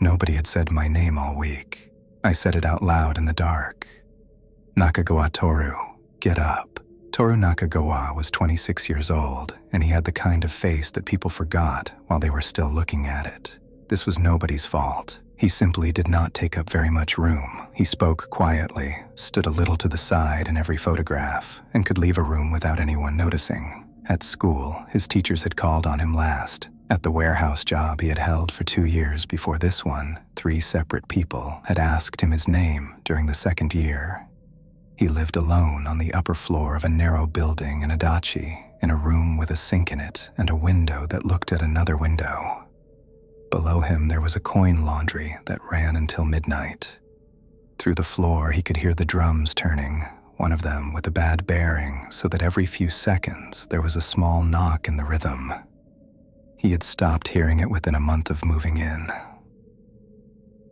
Nobody had said my name all week. I said it out loud in the dark. "Nakagawa Toru, get up." Toru Nakagawa was 26 years old, and he had the kind of face that people forgot while they were still looking at it. This was nobody's fault. He simply did not take up very much room. He spoke quietly, stood a little to the side in every photograph, and could leave a room without anyone noticing. At school, his teachers had called on him last. At the warehouse job he had held for 2 years before this one, 3 separate people had asked him his name during the second year. He lived alone on the upper floor of a narrow building in Adachi, in a room with a sink in it and a window that looked at another window. Below him there was a coin laundry that ran until midnight. Through the floor he could hear the drums turning, one of them with a bad bearing, so that every few seconds there was a small knock in the rhythm. He had stopped hearing it within a month of moving in.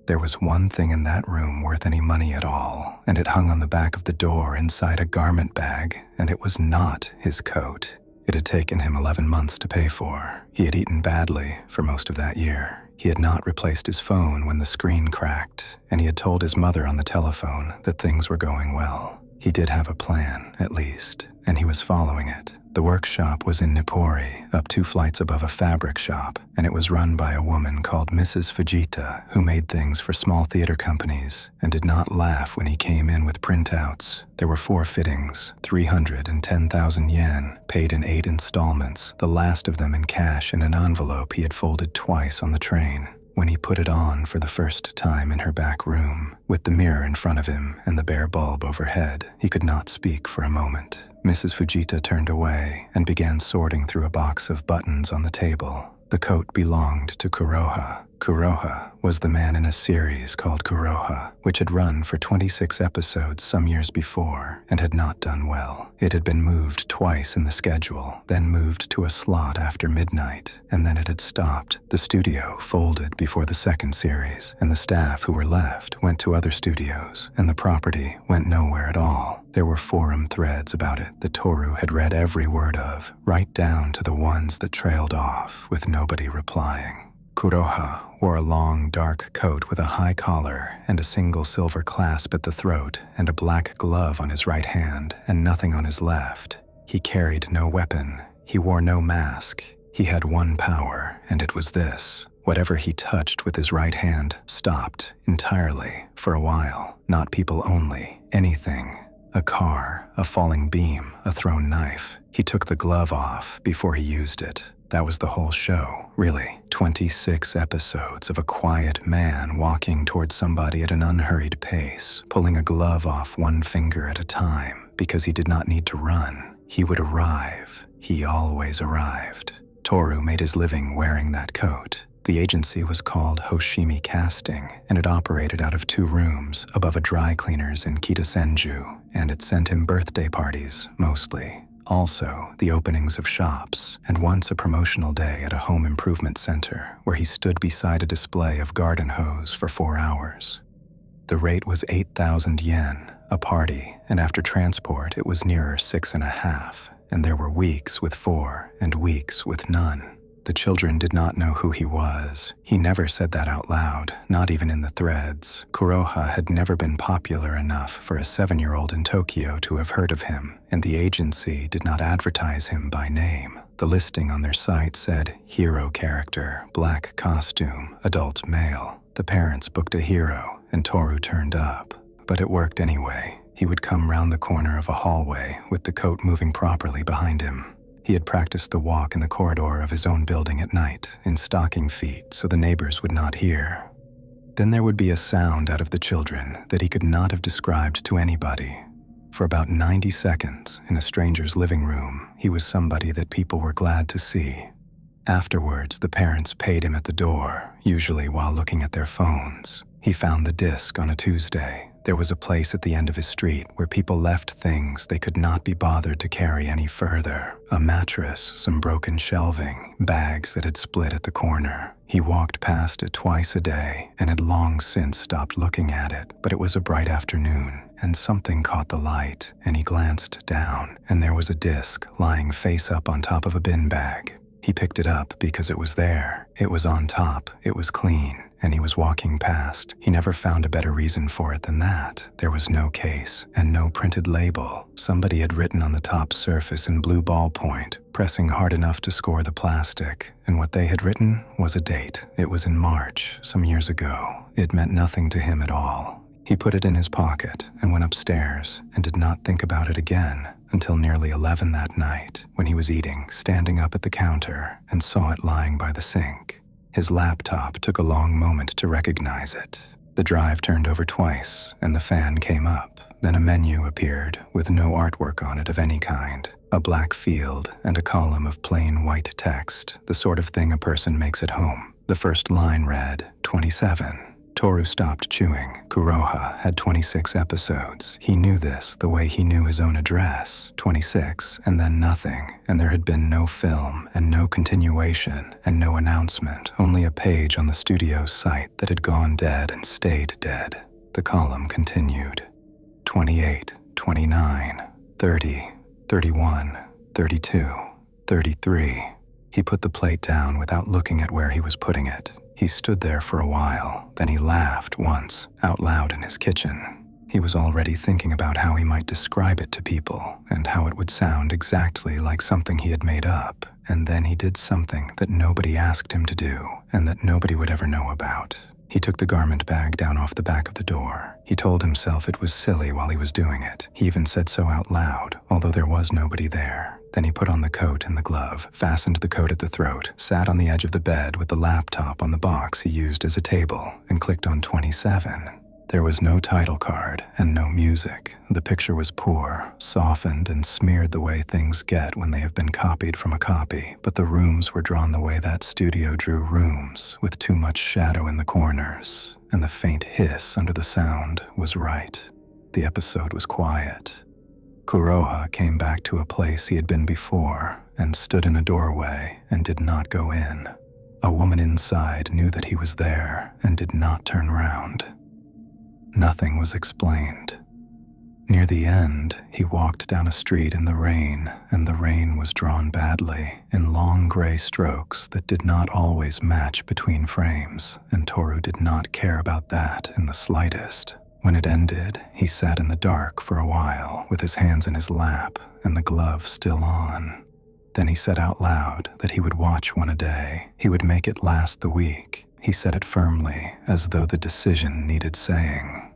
There was one thing in that room worth any money at all, and it hung on the back of the door inside a garment bag, and it was not his coat. It had taken him 11 months to pay for. He had eaten badly for most of that year. He had not replaced his phone when the screen cracked, and he had told his mother on the telephone that things were going well. He did have a plan, at least, and he was following it. The workshop was in Nippori, up 2 flights above a fabric shop, and it was run by a woman called Mrs. Fujita, who made things for small theater companies and did not laugh when he came in with printouts. There were 4 fittings, 310,000 yen, paid in 8 installments, the last of them in cash in an envelope he had folded twice on the train. When he put it on for the first time in her back room, with the mirror in front of him and the bare bulb overhead, he could not speak for a moment. Mrs. Fujita turned away and began sorting through a box of buttons on the table. The coat belonged to Kuroha. Kuroha was the man in a series called Kuroha, which had run for 26 episodes some years before and had not done well. It had been moved twice in the schedule, then moved to a slot after midnight, and then it had stopped. The studio folded before the second series, and the staff who were left went to other studios, and the property went nowhere at all. There were forum threads about it that Toru had read every word of, right down to the ones that trailed off, with nobody replying. Kuroha wore a long, dark coat with a high collar and a single silver clasp at the throat and a black glove on his right hand and nothing on his left. He carried no weapon. He wore no mask. He had one power, and it was this. Whatever he touched with his right hand stopped entirely for a while. Not people only. Anything. A car, a falling beam, a thrown knife. He took the glove off before he used it. That was the whole show, really. 26 episodes of a quiet man walking towards somebody at an unhurried pace, pulling a glove off one finger at a time because he did not need to run. He would arrive. He always arrived. Toru made his living wearing that coat. The agency was called Hoshimi Casting, and it operated out of 2 rooms above a dry cleaner's in Kitasenju, and it sent him birthday parties, mostly. Also, the openings of shops, and once a promotional day at a home improvement center where he stood beside a display of garden hose for 4 hours. The rate was 8,000 yen, a party, and after transport it was nearer 6.5, and there were weeks with 4 and weeks with none. The children did not know who he was. He never said that out loud, not even in the threads. Kuroha had never been popular enough for a 7-year-old in Tokyo to have heard of him, and the agency did not advertise him by name. The listing on their site said, hero character, black costume, adult male. The parents booked a hero, and Toru turned up. But it worked anyway. He would come round the corner of a hallway with the coat moving properly behind him. He had practiced the walk in the corridor of his own building at night, in stocking feet, so the neighbors would not hear. Then there would be a sound out of the children that he could not have described to anybody. For about 90 seconds, in a stranger's living room, he was somebody that people were glad to see. Afterwards, the parents paid him at the door, usually while looking at their phones. He found the disc on a Tuesday. There was a place at the end of his street where people left things they could not be bothered to carry any further. A mattress, some broken shelving, bags that had split at the corner. He walked past it twice a day and had long since stopped looking at it, but it was a bright afternoon, and something caught the light, and he glanced down, and there was a disc lying face up on top of a bin bag. He picked it up because it was there. It was on top, it was clean, and he was walking past. He never found a better reason for it than that. There was no case and no printed label. Somebody had written on the top surface in blue ballpoint, pressing hard enough to score the plastic, and what they had written was a date. It was in March, some years ago. It meant nothing to him at all. He put it in his pocket and went upstairs and did not think about it again until nearly 11 that night when he was eating, standing up at the counter, and saw it lying by the sink. His laptop took a long moment to recognize it. The drive turned over twice and the fan came up. Then a menu appeared with no artwork on it of any kind, a black field and a column of plain white text, the sort of thing a person makes at home. The first line read, 27. Toru stopped chewing. Kuroha had 26 episodes. He knew this the way he knew his own address. 26, and then nothing. And there had been no film, and no continuation, and no announcement. Only a page on the studio's site that had gone dead and stayed dead. The column continued. 28, 29, 30, 31, 32, 33. He put the plate down without looking at where he was putting it. He stood there for a while, then he laughed once, out loud in his kitchen. He was already thinking about how he might describe it to people, and how it would sound exactly like something he had made up, and then he did something that nobody asked him to do, and that nobody would ever know about. He took the garment bag down off the back of the door. He told himself it was silly while he was doing it. He even said so out loud, although there was nobody there. Then he put on the coat and the glove, fastened the coat at the throat, sat on the edge of the bed with the laptop on the box he used as a table, and clicked on 27. There was no title card and no music. The picture was poor, softened and smeared the way things get when they have been copied from a copy, but the rooms were drawn the way that studio drew rooms, with too much shadow in the corners, and the faint hiss under the sound was right. The episode was quiet. Kuroha came back to a place he had been before and stood in a doorway and did not go in. A woman inside knew that he was there and did not turn round. Nothing was explained. Near the end, he walked down a street in the rain, and the rain was drawn badly, in long gray strokes that did not always match between frames, and Toru did not care about that in the slightest. When it ended, he sat in the dark for a while, with his hands in his lap and the glove still on. Then he said out loud that he would watch one a day. He would make it last the week. He said it firmly, as though the decision needed saying.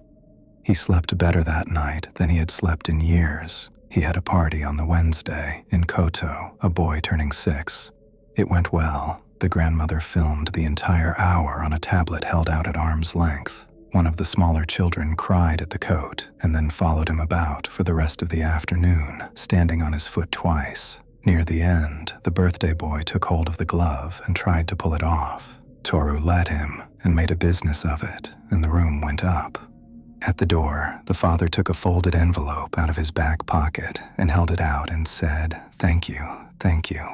He slept better that night than he had slept in years. He had a party on the Wednesday in Koto, a boy turning 6. It went well. The grandmother filmed the entire hour on a tablet held out at arm's length. One of the smaller children cried at the coat and then followed him about for the rest of the afternoon, standing on his foot twice. Near the end, the birthday boy took hold of the glove and tried to pull it off. Toru let him and made a business of it, and the room went up. At the door, the father took a folded envelope out of his back pocket and held it out and said, "Thank you, thank you.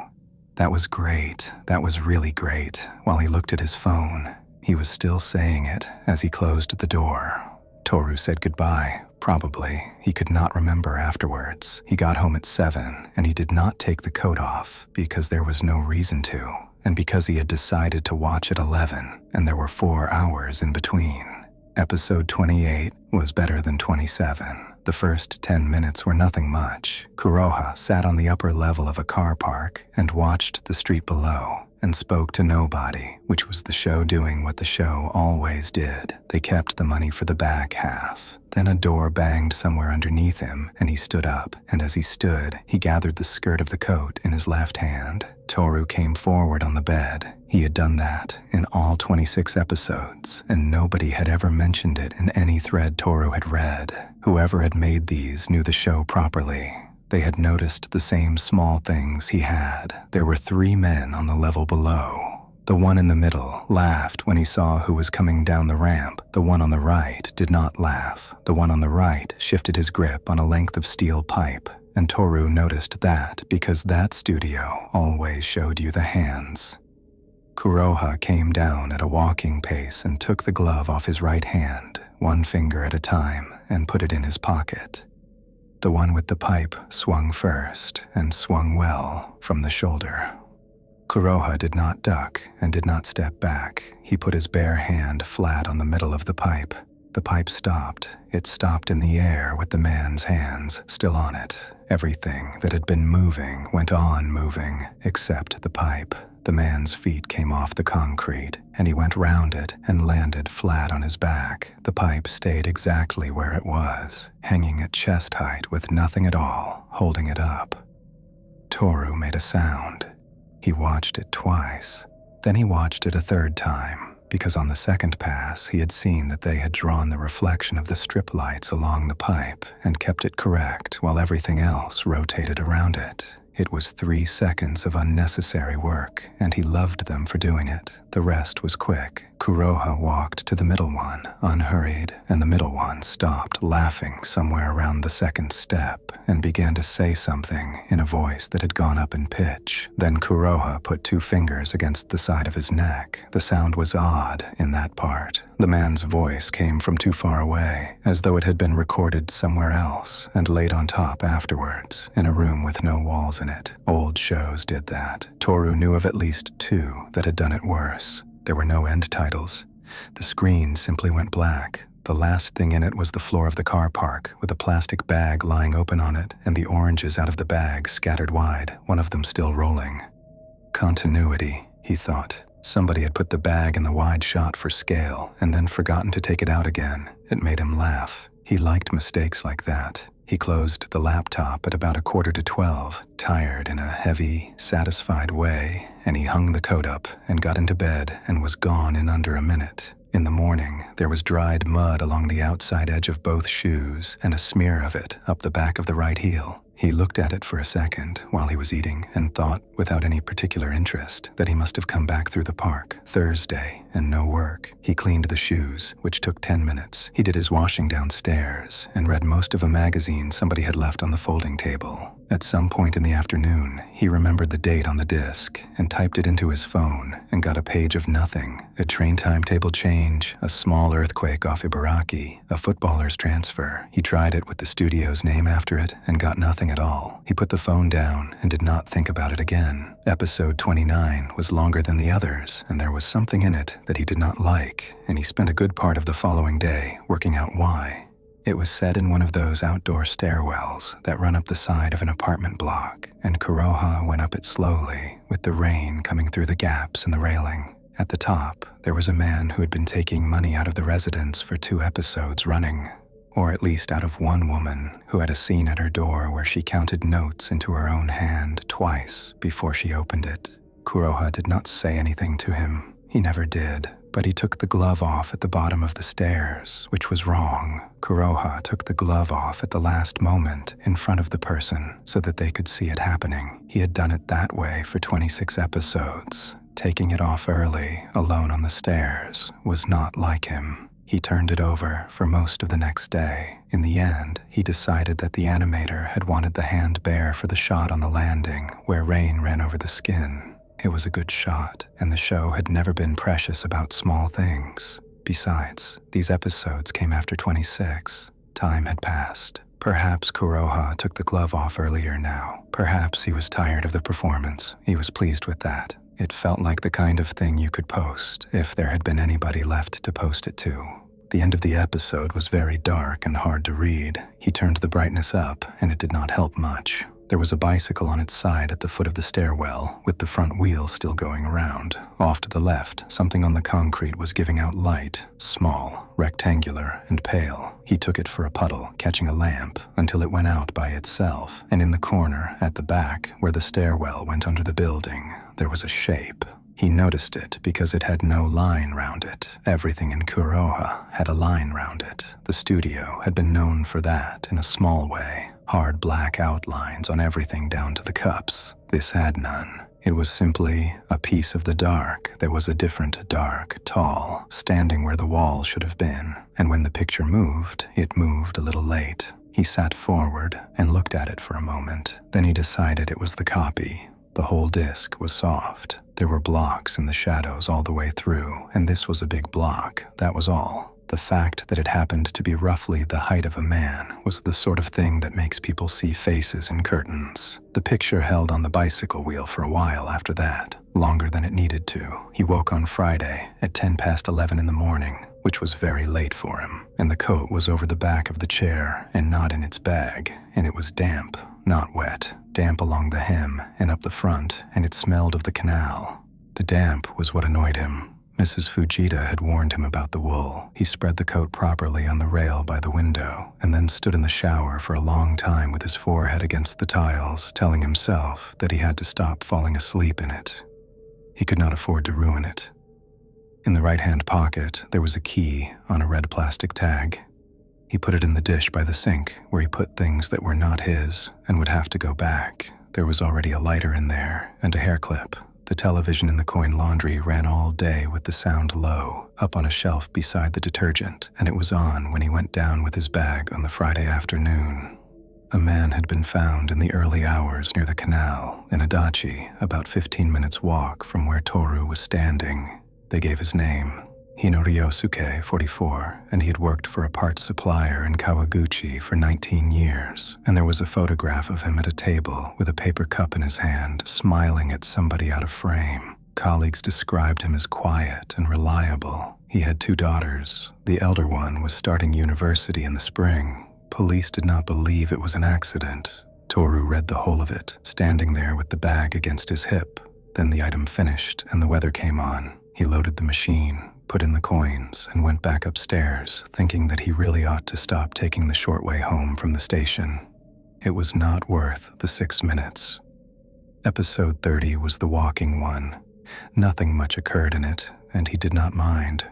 That was great, that was really great," while he looked at his phone. He was still saying it as he closed the door. Toru said goodbye, probably. He could not remember afterwards. He got home at 7, and he did not take the coat off because there was no reason to, and because he had decided to watch at 11, and there were 4 hours in between. Episode 28 was better than 27. The first 10 minutes were nothing much. Kuroha sat on the upper level of a car park and watched the street below and spoke to nobody, which was the show doing what the show always did. They kept the money for the back half. Then a door banged somewhere underneath him, and he stood up, and as he stood, he gathered the skirt of the coat in his left hand. Toru came forward on the bed. He had done that in all 26 episodes, and nobody had ever mentioned it in any thread Toru had read. Whoever had made these knew the show properly. They had noticed the same small things he had. There were 3 men on the level below. The one in the middle laughed when he saw who was coming down the ramp. The one on the right did not laugh. The one on the right shifted his grip on a length of steel pipe, and Toru noticed that because that studio always showed you the hands. Kuroha came down at a walking pace and took the glove off his right hand, one finger at a time, and put it in his pocket. The one with the pipe swung first, and swung well from the shoulder. Kuroha did not duck and did not step back. He put his bare hand flat on the middle of the pipe. The pipe stopped. It stopped in the air with the man's hands still on it. Everything that had been moving went on moving, except the pipe. The man's feet came off the concrete, and he went round it and landed flat on his back. The pipe stayed exactly where it was, hanging at chest height with nothing at all holding it up. Toru made a sound. He watched it twice. Then he watched it a third time, because on the second pass he had seen that they had drawn the reflection of the strip lights along the pipe and kept it correct while everything else rotated around it. It was 3 seconds of unnecessary work, and he loved them for doing it. The rest was quick. Kuroha walked to the middle one, unhurried, and the middle one stopped laughing somewhere around the second step and began to say something in a voice that had gone up in pitch. Then Kuroha put 2 fingers against the side of his neck. The sound was odd in that part. The man's voice came from too far away, as though it had been recorded somewhere else and laid on top afterwards, in a room with no walls in it. Old shows did that. Toru knew of at least 2 that had done it worse. There were no end titles. The screen simply went black. The last thing in it was the floor of the car park, with a plastic bag lying open on it and the oranges out of the bag scattered wide, one of them still rolling. Continuity, he thought. Somebody had put the bag in the wide shot for scale and then forgotten to take it out again. It made him laugh. He liked mistakes like that. He closed the laptop at about 11:45, tired in a heavy, satisfied way, and he hung the coat up and got into bed and was gone in under a minute. In the morning, there was dried mud along the outside edge of both shoes and a smear of it up the back of the right heel. He looked at it for a second while he was eating and thought, without any particular interest, that he must have come back through the park. Thursday, and no work. He cleaned the shoes, which took 10 minutes. He did his washing downstairs and read most of a magazine somebody had left on the folding table. At some point in the afternoon, he remembered the date on the disc and typed it into his phone and got a page of nothing. A train timetable change, a small earthquake off Ibaraki, a footballer's transfer. He tried it with the studio's name after it and got nothing at all. He put the phone down and did not think about it again. Episode 29 was longer than the others, and there was something in it that he did not like, and he spent a good part of the following day working out why. It was set in one of those outdoor stairwells that run up the side of an apartment block, and Kuroha went up it slowly, with the rain coming through the gaps in the railing. At the top, there was a man who had been taking money out of the residence for 2 episodes running, or at least out of one woman who had a scene at her door where she counted notes into her own hand twice before she opened it. Kuroha did not say anything to him. He never did. But he took the glove off at the bottom of the stairs, which was wrong. Kuroha took the glove off at the last moment in front of the person so that they could see it happening. He had done it that way for 26 episodes. Taking it off early, alone on the stairs, was not like him. He turned it over for most of the next day. In the end, he decided that the animator had wanted the hand bare for the shot on the landing where rain ran over the skin. It was a good shot, and the show had never been precious about small things. Besides, these episodes came after 26. Time had passed. Perhaps Kuroha took the glove off earlier now. Perhaps he was tired of the performance. He was pleased with that. It felt like the kind of thing you could post, if there had been anybody left to post it to. The end of the episode was very dark and hard to read. He turned the brightness up, and it did not help much. There was a bicycle on its side at the foot of the stairwell, with the front wheel still going around. Off to the left, something on the concrete was giving out light, small, rectangular, and pale. He took it for a puddle, catching a lamp, until it went out by itself, and in the corner, at the back, where the stairwell went under the building, there was a shape. He noticed it because it had no line round it. Everything in Kuroha had a line round it. The studio had been known for that in a small way. Hard black outlines on everything down to the cups. This had none. It was simply a piece of the dark that was a different dark, tall, standing where the wall should have been. And when the picture moved, it moved a little late. He sat forward and looked at it for a moment. Then he decided it was the copy. The whole disc was soft. There were blocks in the shadows all the way through, and this was a big block, that was all. The fact that it happened to be roughly the height of a man was the sort of thing that makes people see faces in curtains. The picture held on the bicycle wheel for a while after that, longer than it needed to. He woke on Friday at 11:10 in the morning, which was very late for him, and the coat was over the back of the chair and not in its bag, and it was damp, not wet, damp along the hem and up the front, and it smelled of the canal. The damp was what annoyed him. Mrs. Fujita had warned him about the wool. He spread the coat properly on the rail by the window and then stood in the shower for a long time with his forehead against the tiles, telling himself that he had to stop falling asleep in it. He could not afford to ruin it. In the right-hand pocket, there was a key on a red plastic tag. He put it in the dish by the sink, where he put things that were not his and would have to go back. There was already a lighter in there and a hair clip. The television in the coin laundry ran all day with the sound low, up on a shelf beside the detergent, and it was on when he went down with his bag on the Friday afternoon. A man had been found in the early hours near the canal in Adachi, about 15 minutes walk from where Toru was standing. They gave his name, Hinoriyosuke, 44, and he had worked for a parts supplier in Kawaguchi for 19 years, and there was a photograph of him at a table with a paper cup in his hand, smiling at somebody out of frame. Colleagues described him as quiet and reliable. He had 2 daughters. The elder one was starting university in the spring. Police did not believe it was an accident. Toru read the whole of it, standing there with the bag against his hip. Then the item finished and the weather came on. He loaded the machine, put in the coins, and went back upstairs, thinking that he really ought to stop taking the short way home from the station. It was not worth the 6 minutes. Episode 30 was the walking one. Nothing much occurred in it, and he did not mind.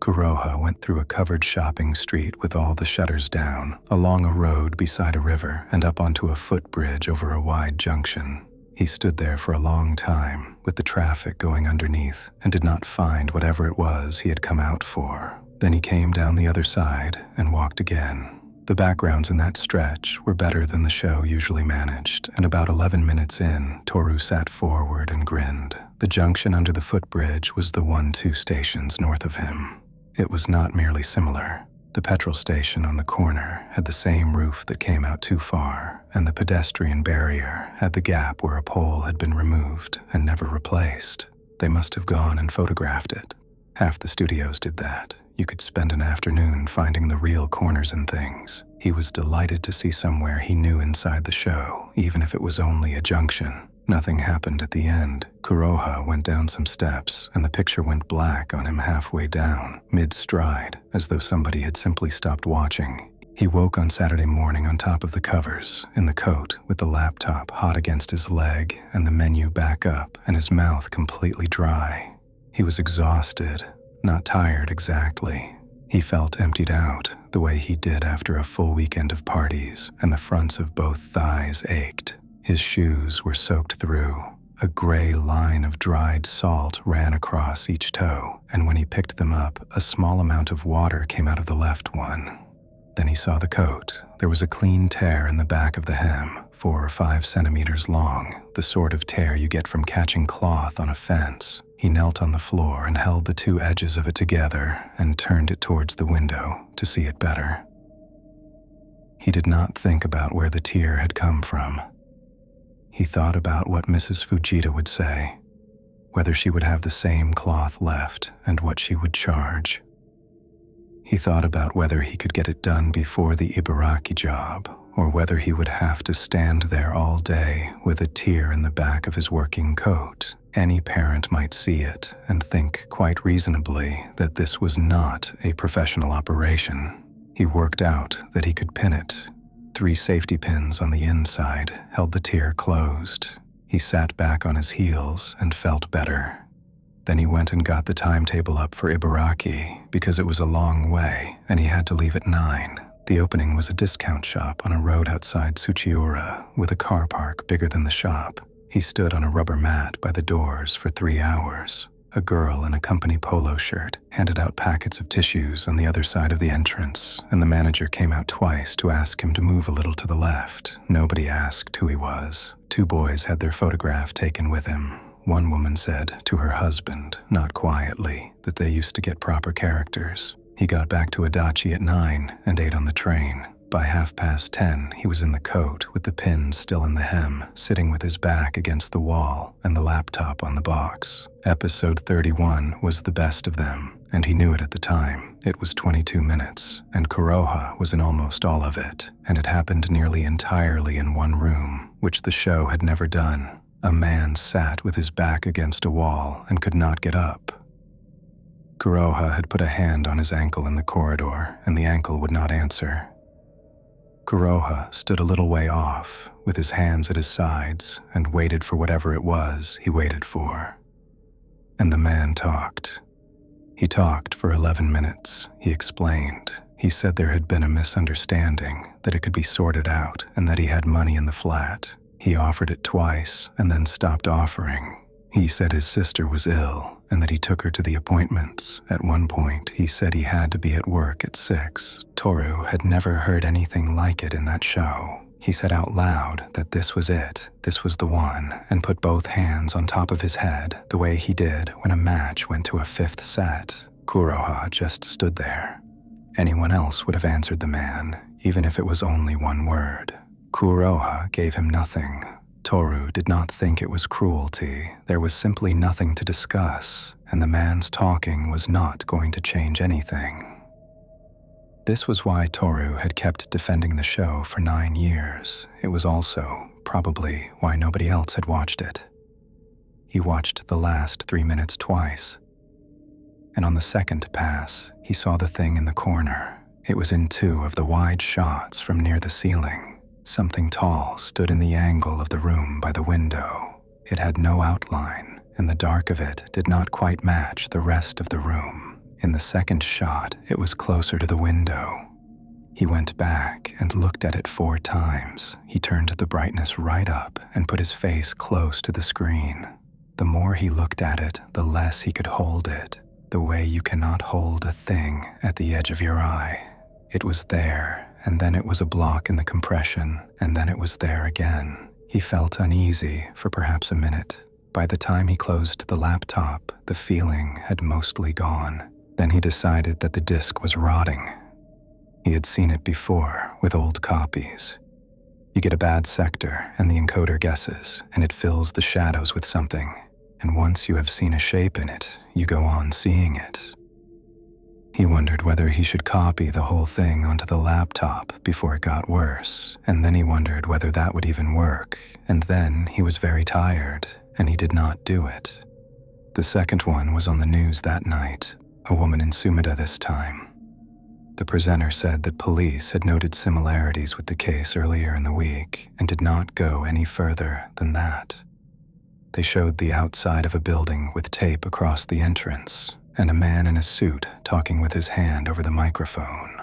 Kuroha went through a covered shopping street with all the shutters down, along a road beside a river, and up onto a footbridge over a wide junction. He stood there for a long time, with the traffic going underneath, and did not find whatever it was he had come out for. Then he came down the other side and walked again. The backgrounds in that stretch were better than the show usually managed, and about 11 minutes in, Toru sat forward and grinned. The junction under the footbridge was the 1-2 stations north of him. It was not merely similar. The petrol station on the corner had the same roof that came out too far, and the pedestrian barrier had the gap where a pole had been removed and never replaced. They must have gone and photographed it. Half the studios did that. You could spend an afternoon finding the real corners and things. He was delighted to see somewhere he knew inside the show, even if it was only a junction. Nothing happened at the end. Kuroha went down some steps, and the picture went black on him halfway down, mid-stride, as though somebody had simply stopped watching. He woke on Saturday morning on top of the covers, in the coat, with the laptop hot against his leg and the menu back up, and his mouth completely dry. He was exhausted, not tired exactly. He felt emptied out, the way he did after a full weekend of parties, and the fronts of both thighs ached. His shoes were soaked through. A gray line of dried salt ran across each toe, and when he picked them up, a small amount of water came out of the left one. Then he saw the coat. There was a clean tear in the back of the hem, 4 or 5 centimeters long, the sort of tear you get from catching cloth on a fence. He knelt on the floor and held the 2 edges of it together and turned it towards the window to see it better. He did not think about where the tear had come from. He thought about what Mrs. Fujita would say, whether she would have the same cloth left and what she would charge. He thought about whether he could get it done before the Ibaraki job, or whether he would have to stand there all day with a tear in the back of his working coat. Any parent might see it and think quite reasonably that this was not a professional operation. He worked out that he could pin it. 3 safety pins on the inside held the tear closed. He sat back on his heels and felt better. Then he went and got the timetable up for Ibaraki because it was a long way and he had to leave at 9. The opening was a discount shop on a road outside Tsuchiura with a car park bigger than the shop. He stood on a rubber mat by the doors for 3 hours. A girl in a company polo shirt handed out packets of tissues on the other side of the entrance, and the manager came out twice to ask him to move a little to the left. Nobody asked who he was. 2 boys had their photograph taken with him. One woman said to her husband, not quietly, that they used to get proper characters. He got back to Adachi at 9 and ate on the train. By 10:30, he was in the coat with the pins still in the hem, sitting with his back against the wall and the laptop on the box. Episode 31 was the best of them, and he knew it at the time. It was 22 minutes, and Kuroha was in almost all of it, and it happened nearly entirely in one room, which the show had never done. A man sat with his back against a wall and could not get up. Kuroha had put a hand on his ankle in the corridor, and the ankle would not answer. Kuroha stood a little way off, with his hands at his sides, and waited for whatever it was he waited for. And the man talked. He talked for 11 minutes, he explained. He said there had been a misunderstanding, that it could be sorted out, and that he had money in the flat. He offered it twice, and then stopped offering. He said his sister was ill, and that he took her to the appointments. At one point, he said he had to be at work at 6. Toru had never heard anything like it in that show. He said out loud that this was it, this was the one, and put both hands on top of his head, the way he did when a match went to a 5th set. Kuroha just stood there. Anyone else would have answered the man, even if it was only one word. Kuroha gave him nothing. Toru did not think it was cruelty. There was simply nothing to discuss, and the man's talking was not going to change anything. This was why Toru had kept defending the show for 9 years. It was also, probably, why nobody else had watched it. He watched the last 3 minutes twice, and on the second pass, he saw the thing in the corner. It was in 2 of the wide shots from near the ceiling. Something tall stood in the angle of the room by the window. It had no outline, and the dark of it did not quite match the rest of the room. In the second shot, it was closer to the window. He went back and looked at it 4 times. He turned the brightness right up and put his face close to the screen. The more he looked at it, the less he could hold it, the way you cannot hold a thing at the edge of your eye. It was there, and then it was a block in the compression, and then it was there again. He felt uneasy for perhaps a minute. By the time he closed the laptop, the feeling had mostly gone. Then he decided that the disc was rotting. He had seen it before with old copies. You get a bad sector, and the encoder guesses, and it fills the shadows with something. And once you have seen a shape in it, you go on seeing it. He wondered whether he should copy the whole thing onto the laptop before it got worse, and then he wondered whether that would even work, and then he was very tired, and he did not do it. The second one was on the news that night, a woman in Sumida this time. The presenter said that police had noted similarities with the case earlier in the week and did not go any further than that. They showed the outside of a building with tape across the entrance, and a man in a suit talking with his hand over the microphone.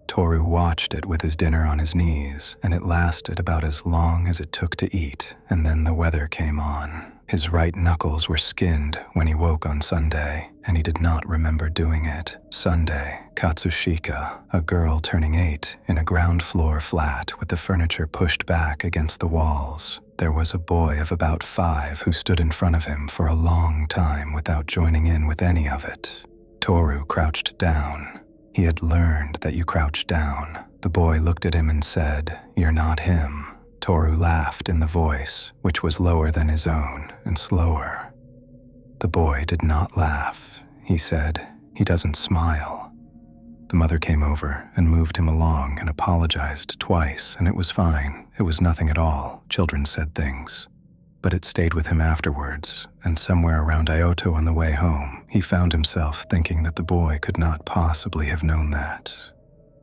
Toru watched it with his dinner on his knees, and it lasted about as long as it took to eat, and then the weather came on. His right knuckles were skinned when he woke on Sunday, and he did not remember doing it. Sunday, Katsushika, a girl turning 8, in a ground floor flat with the furniture pushed back against the walls. There was a boy of about 5 who stood in front of him for a long time without joining in with any of it. Toru crouched down. He had learned that you crouch down. The boy looked at him and said, "You're not him." Toru laughed in the voice, which was lower than his own and slower. The boy did not laugh. He said, "He doesn't smile." The mother came over and moved him along and apologized twice, and it was fine. It was nothing at all. Children said things. But it stayed with him afterwards, and somewhere around Kyoto on the way home, he found himself thinking that the boy could not possibly have known that.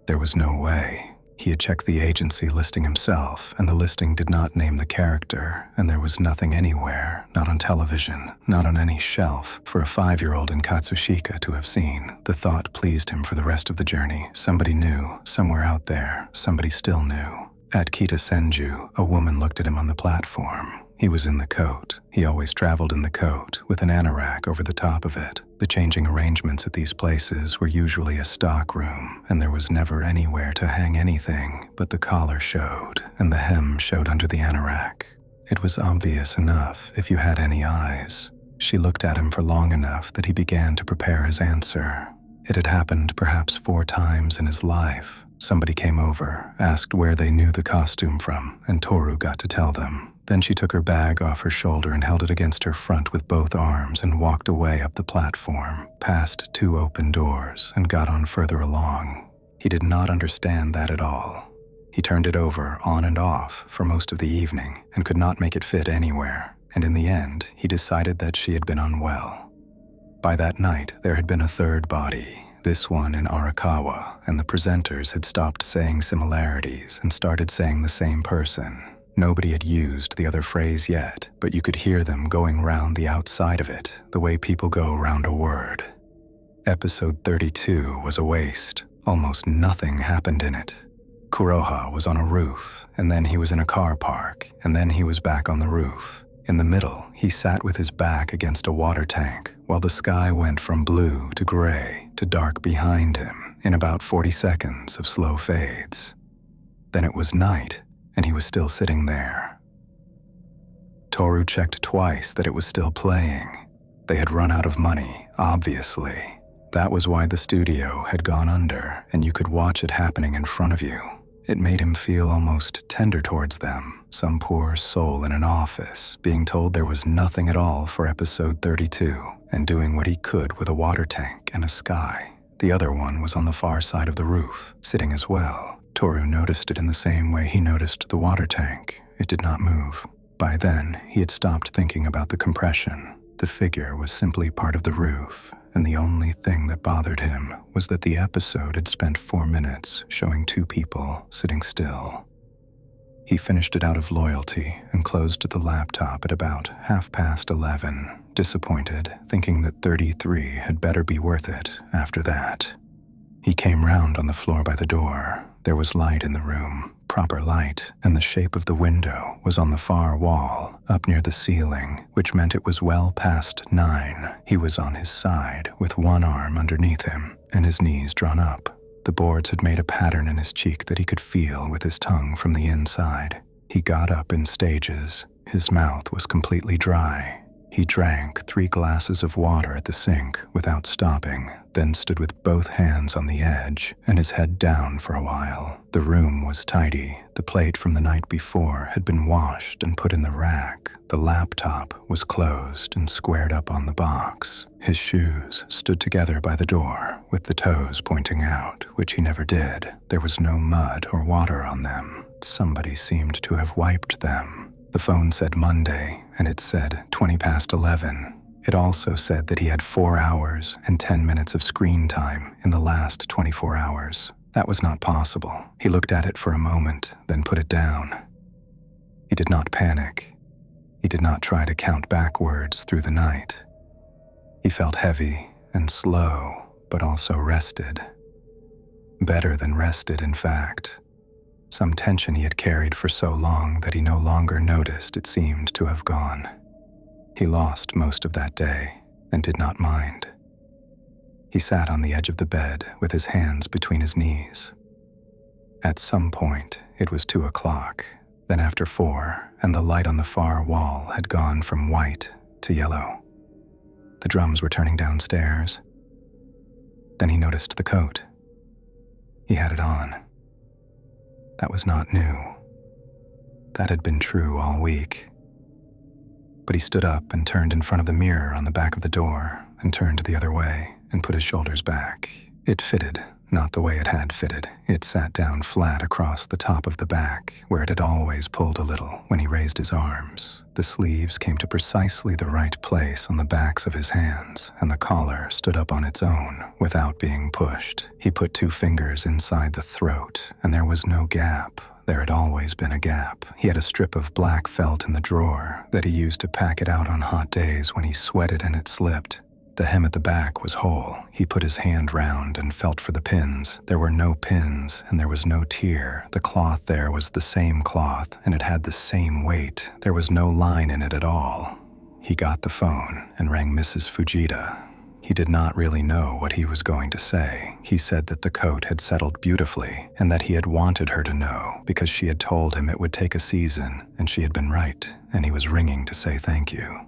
There was no way. He had checked the agency listing himself, and the listing did not name the character, and there was nothing anywhere, not on television, not on any shelf, for a 5-year-old in Katsushika to have seen. The thought pleased him for the rest of the journey. Somebody knew, somewhere out there, somebody still knew. At Kita-senju, a woman looked at him on the platform. He was in the coat. He always traveled in the coat, with an anorak over the top of it. The changing arrangements at these places were usually a stock room, and there was never anywhere to hang anything, but the collar showed, and the hem showed under the anorak. It was obvious enough if you had any eyes. She looked at him for long enough that he began to prepare his answer. It had happened perhaps 4 times in his life. Somebody came over, asked where they knew the costume from, and Toru got to tell them. Then she took her bag off her shoulder and held it against her front with both arms and walked away up the platform, past 2 open doors, and got on further along. He did not understand that at all. He turned it over on and off for most of the evening and could not make it fit anywhere, and in the end, he decided that she had been unwell. By that night, there had been a 3rd body, this one in Arakawa, and the presenters had stopped saying similarities and started saying the same person. Nobody had used the other phrase yet, but you could hear them going round the outside of it, the way people go round a word. Episode 32 was a waste. Almost nothing happened in it. Kuroha was on a roof, and then he was in a car park, and then he was back on the roof. In the middle, he sat with his back against a water tank, while the sky went from blue to gray to dark behind him in about 40 seconds of slow fades. Then it was night, and he was still sitting there. Toru checked twice that it was still playing. They had run out of money, obviously. That was why the studio had gone under, and you could watch it happening in front of you. It made him feel almost tender towards them, some poor soul in an office, being told there was nothing at all for episode 32, and doing what he could with a water tank and a sky. The other one was on the far side of the roof, sitting as well. Toru noticed it in the same way he noticed the water tank. It did not move. By then, he had stopped thinking about the compression. The figure was simply part of the roof, and the only thing that bothered him was that the episode had spent 4 minutes showing 2 people sitting still. He finished it out of loyalty and closed the laptop at about 11:30, disappointed, thinking that 33 had better be worth it after that. He came round on the floor by the door. There was light in the room, proper light, and the shape of the window was on the far wall, up near the ceiling, which meant it was well past 9. He was on his side, with one arm underneath him, and his knees drawn up. The boards had made a pattern in his cheek that he could feel with his tongue from the inside. He got up in stages. His mouth was completely dry. He drank 3 glasses of water at the sink without stopping, then stood with both hands on the edge and his head down for a while. The room was tidy. The plate from the night before had been washed and put in the rack. The laptop was closed and squared up on the box. His shoes stood together by the door, with the toes pointing out, which he never did. There was no mud or water on them. Somebody seemed to have wiped them. The phone said Monday, and it said 11:20. It also said that he had 4 hours and 10 minutes of screen time in the last 24 hours. That was not possible. He looked at it for a moment, then put it down. He did not panic. He did not try to count backwards through the night. He felt heavy and slow, but also rested. Better than rested, in fact. Some tension he had carried for so long that he no longer noticed it seemed to have gone. He lost most of that day and did not mind. He sat on the edge of the bed with his hands between his knees. At some point, it was 2 o'clock, then after 4, and the light on the far wall had gone from white to yellow. The drums were turning downstairs. Then he noticed the coat. He had it on. That was not new. That had been true all week. But he stood up and turned in front of the mirror on the back of the door and turned the other way and put his shoulders back. It fitted, not the way it had fitted. It sat down flat across the top of the back, where it had always pulled a little when he raised his arms. The sleeves came to precisely the right place on the backs of his hands, and the collar stood up on its own without being pushed. He put 2 fingers inside the throat, and there was no gap. There had always been a gap. He had a strip of black felt in the drawer that he used to pack it out on hot days when he sweated and it slipped. The hem at the back was whole. He put his hand round and felt for the pins. There were no pins, and there was no tear. The cloth there was the same cloth, and it had the same weight. There was no line in it at all. He got the phone and rang Mrs. Fujita. He did not really know what he was going to say. He said that the coat had settled beautifully, and that he had wanted her to know because she had told him it would take a season, and she had been right, and he was ringing to say thank you.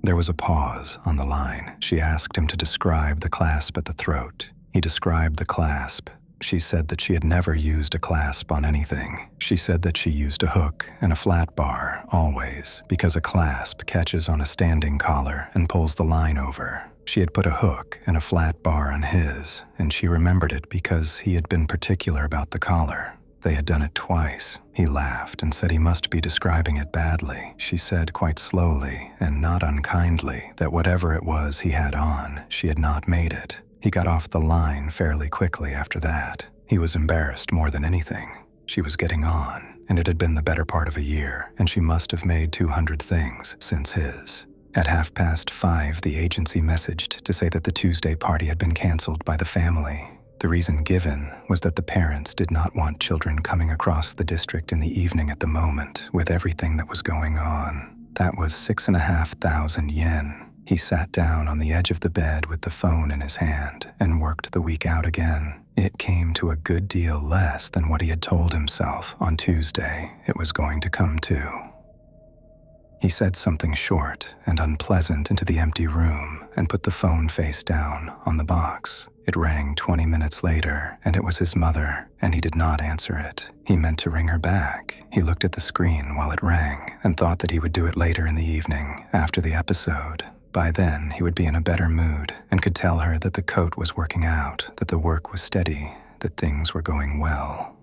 There was a pause on the line. She asked him to describe the clasp at the throat. He described the clasp. She said that she had never used a clasp on anything. She said that she used a hook and a flat bar, always, because a clasp catches on a standing collar and pulls the line over. She had put a hook and a flat bar on his, and she remembered it because he had been particular about the collar. They had done it twice. He laughed and said he must be describing it badly. She said quite slowly and not unkindly that whatever it was he had on, she had not made it. He got off the line fairly quickly after that. He was embarrassed more than anything. She was getting on, and it had been the better part of a year, and she must have made 200 things since his. At 5:30, the agency messaged to say that the Tuesday party had been canceled by the family. The reason given was that the parents did not want children coming across the district in the evening at the moment with everything that was going on. That was 6,500 yen. He sat down on the edge of the bed with the phone in his hand and worked the week out again. It came to a good deal less than what he had told himself on Tuesday it was going to come to. He said something short and unpleasant into the empty room and put the phone face down on the box. It rang 20 minutes later, and it was his mother, and he did not answer it. He meant to ring her back. He looked at the screen while it rang and thought that he would do it later in the evening, after the episode. By then, he would be in a better mood and could tell her that the coat was working out, that the work was steady, that things were going well.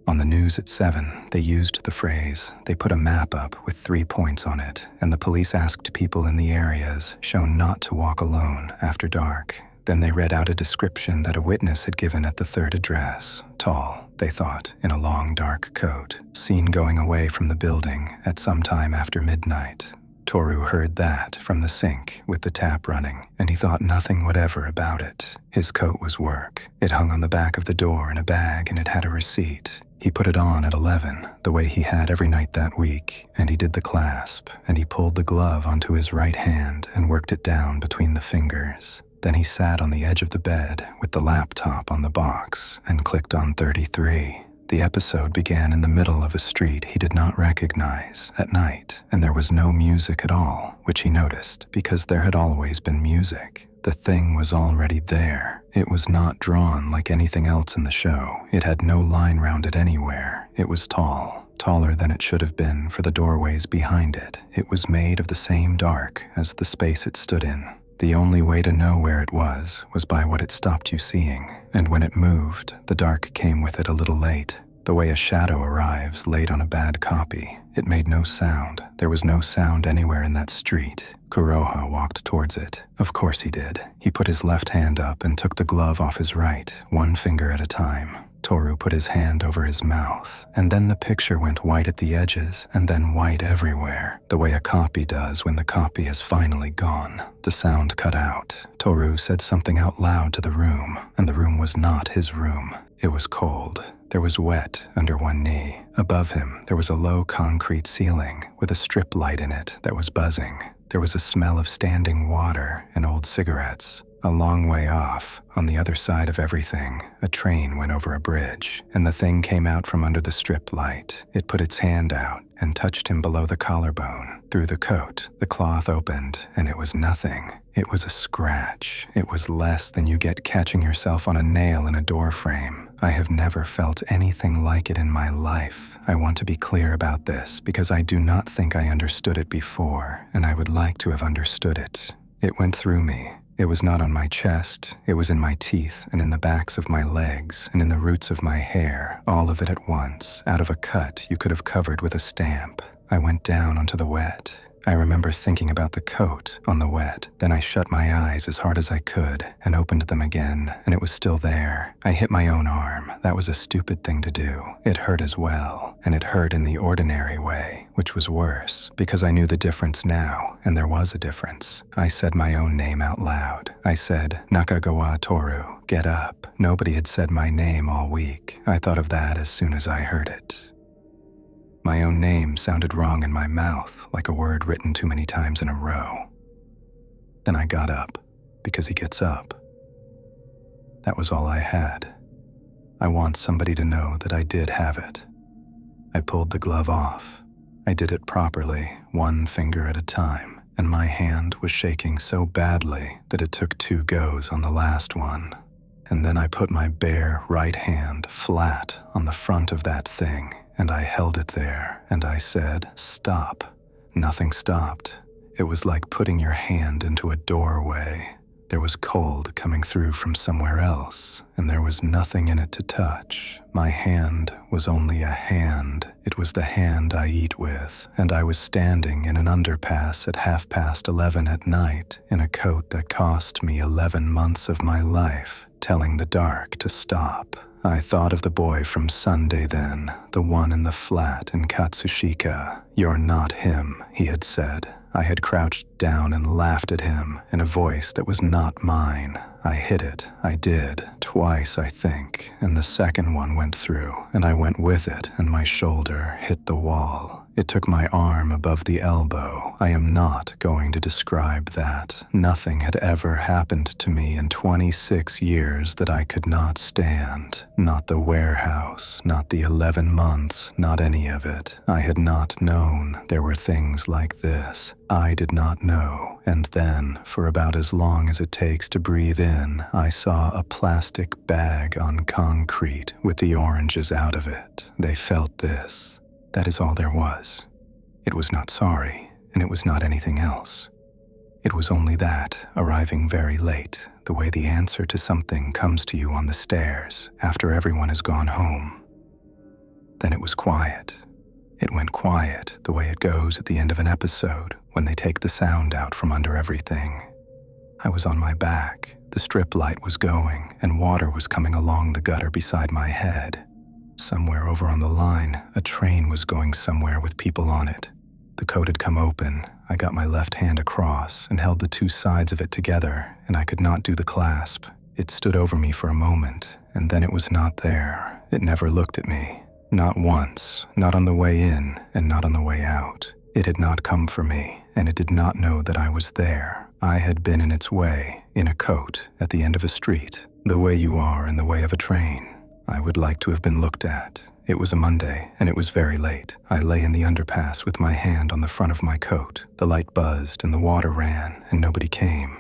On the news at 7, they used the phrase, they put a map up with 3 points on it, and the police asked people in the areas shown not to walk alone after dark. Then they read out a description that a witness had given at the third address. Tall, they thought, in a long dark coat, seen going away from the building at some time after midnight. Toru heard that from the sink with the tap running, and he thought nothing whatever about it. His coat was work. It hung on the back of the door in a bag, and it had a receipt. He put it on at 11, the way he had every night that week, and he did the clasp, and he pulled the glove onto his right hand and worked it down between the fingers. Then he sat on the edge of the bed with the laptop on the box and clicked on 33. The episode began in the middle of a street he did not recognize at night, and there was no music at all, which he noticed because there had always been music. The thing was already there. It was not drawn like anything else in the show. It had no line round it anywhere. It was tall, taller than it should have been for the doorways behind it. It was made of the same dark as the space it stood in. The only way to know where it was by what it stopped you seeing, and when it moved, the dark came with it a little late. The way a shadow arrives late on a bad copy. It made no sound. There was no sound anywhere in that street. Kuroha walked towards it. Of course he did. He put his left hand up and took the glove off his right, one finger at a time. Toru put his hand over his mouth, and then the picture went white at the edges and then white everywhere, the way a copy does when the copy is finally gone. The sound cut out. Toru said something out loud to the room, and the room was not his room. It was cold. There was wet under one knee. Above him, there was a low concrete ceiling with a strip light in it that was buzzing. There was a smell of standing water and old cigarettes. A long way off, on the other side of everything, a train went over a bridge, and the thing came out from under the strip light. It put its hand out and touched him below the collarbone. Through the coat, the cloth opened, and it was nothing. It was a scratch. It was less than you get catching yourself on a nail in a door frame. I have never felt anything like it in my life. I want to be clear about this because I do not think I understood it before, and I would like to have understood it. It went through me. It was not on my chest. It was in my teeth and in the backs of my legs and in the roots of my hair, all of it at once, out of a cut you could have covered with a stamp. I went down onto the wet. I remember thinking about the coat on the wet. Then I shut my eyes as hard as I could and opened them again, and it was still there. I hit my own arm. That was a stupid thing to do. It hurt as well, and it hurt in the ordinary way, which was worse, because I knew the difference now, and there was a difference. I said my own name out loud. I said, Nakagawa Toru, get up. Nobody had said my name all week. I thought of that as soon as I heard it. My own name sounded wrong in my mouth, like a word written too many times in a row. Then I got up, because he gets up. That was all I had. I want somebody to know that I did have it. I pulled the glove off. I did it properly, one finger at a time, and my hand was shaking so badly that it took 2 goes on the last one. and then I put my bare right hand flat on the front of that thing, and I held it there, and I said, "Stop." Nothing stopped. It was like putting your hand into a doorway. There was cold coming through from somewhere else, and there was nothing in it to touch. My hand was only a hand. It was the hand I eat with, and I was standing in an underpass at 11:30 at night in a coat that cost me 11 months of my life, telling the dark to stop. I thought of the boy from Sunday then, the one in the flat in Katsushika. "You're not him," he had said. I had crouched down and laughed at him in a voice that was not mine. I hit it. I did. Twice, I think, and the second one went through, and I went with it, and my shoulder hit the wall. It took my arm above the elbow. I am not going to describe that. Nothing had ever happened to me in 26 years that I could not stand. Not the warehouse, not the 11 months, not any of it. I had not known there were things like this. I did not know. And then, for about as long as it takes to breathe in, I saw a plastic bag on concrete with the oranges out of it. They felt this. That is all there was. It was not sorry, and it was not anything else. It was only that, arriving very late, the way the answer to something comes to you on the stairs after everyone has gone home. Then it was quiet. It went quiet the way it goes at the end of an episode when they take the sound out from under everything. I was on my back, the strip light was going, and water was coming along the gutter beside my head. Somewhere over on the line, a train was going somewhere with people on it. The coat had come open. I got my left hand across and held the two sides of it together, and I could not do the clasp. It stood over me for a moment, and then it was not there. It never looked at me. Not once, not on the way in, and not on the way out. It had not come for me, and it did not know that I was there. I had been in its way, in a coat, at the end of a street, the way you are in the way of a train. I would like to have been looked at. It was a Monday, and it was very late. I lay in the underpass with my hand on the front of my coat. The light buzzed, and the water ran, and nobody came.